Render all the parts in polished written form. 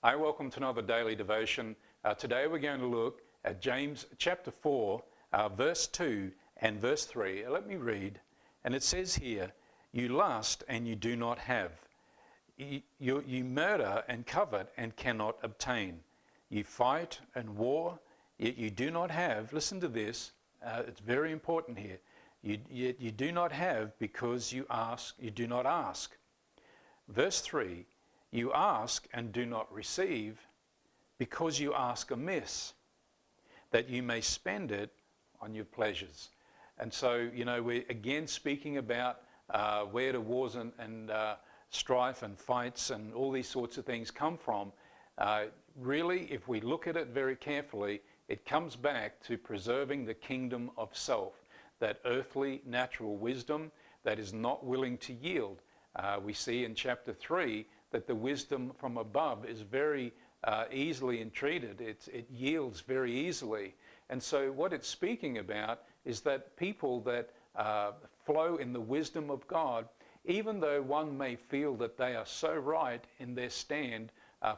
Hi, welcome to another daily devotion. Today we're going to look at James chapter 4, verse 2 and verse 3. Let me read. And it says here, you lust and you do not have. You murder and covet and cannot obtain. You fight and war, yet you do not have. Listen to this. It's very important here. You do not have because you do not ask. Verse 3, you ask and do not receive because you ask amiss, that you may spend it on your pleasures. And so, we're again speaking about where the wars and strife and fights and all these sorts of things come from. Really, if we look at it very carefully, it comes back to preserving the kingdom of self, that earthly natural wisdom that is not willing to yield. We see in chapter 3 that the wisdom from above is very easily entreated. It yields very easily. And so what it's speaking about is that people that flow in the wisdom of God, even though one may feel that they are so right in their stand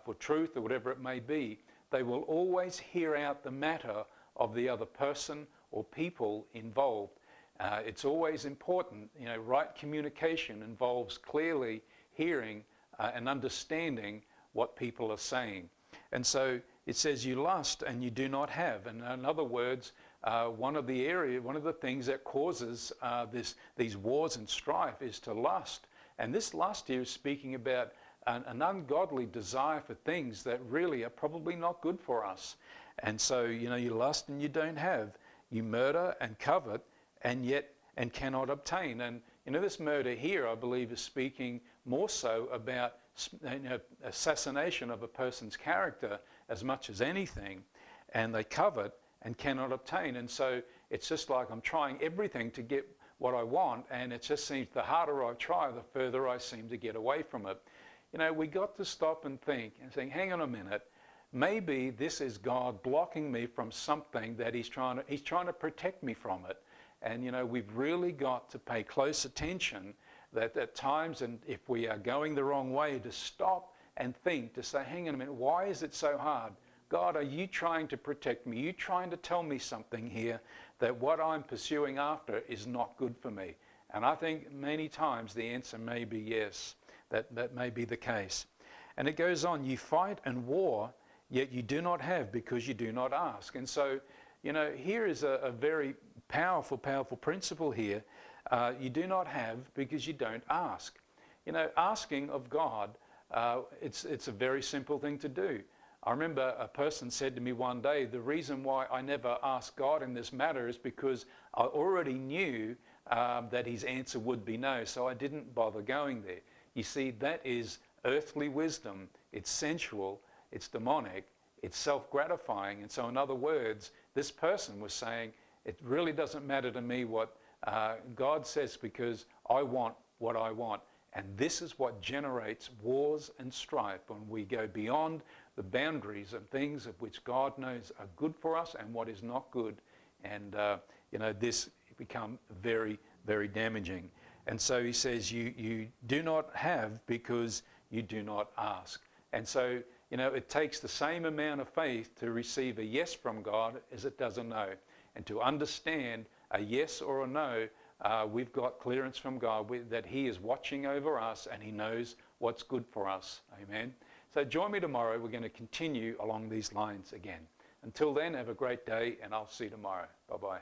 for truth or whatever it may be, they will always hear out the matter of the other person or people involved. It's always important. Right communication involves clearly hearing and understanding what people are saying. And so it says you lust and you do not have. And in other words, one of the things that causes these wars and strife is to lust. And this lust here is speaking about an ungodly desire for things that really are probably not good for us. And so, you lust and you don't have. You murder and covet and cannot obtain. And this murder here, I believe, is speaking more so about assassination of a person's character as much as anything. And they covet and cannot obtain. And so it's just like I'm trying everything to get what I want, and it just seems the harder I try, the further I seem to get away from it. We got to stop and think and think, hang on a minute, maybe this is God blocking me from something that he's trying to protect me from it. And we've really got to pay close attention that at times, and if we are going the wrong way, to stop and think, to say, hang on a minute, why is it so hard? God, are you trying to protect me? Are you trying to tell me something here that what I'm pursuing after is not good for me? And I think many times the answer may be yes, that may be the case. And it goes on, you fight and war, yet you do not have because you do not ask. And so, here is a very powerful principle here. You do not have because you don't ask. Asking of God, it's a very simple thing to do. I remember a person said to me one day, the reason why I never asked God in this matter is because I already knew that his answer would be no, so I didn't bother going there. You see, that is earthly wisdom. It's sensual, it's demonic, it's self-gratifying. And so in other words, this person was saying, it really doesn't matter to me what God says because I want what I want. And this is what generates wars and strife when we go beyond the boundaries of things of which God knows are good for us and what is not good. And, this become very, very damaging. And so he says, you do not have because you do not ask. And so, it takes the same amount of faith to receive a yes from God as it does a no. And to understand a yes or a no, we've got clearance from God that he is watching over us and he knows what's good for us. Amen. So join me tomorrow. We're going to continue along these lines again. Until then, have a great day and I'll see you tomorrow. Bye-bye.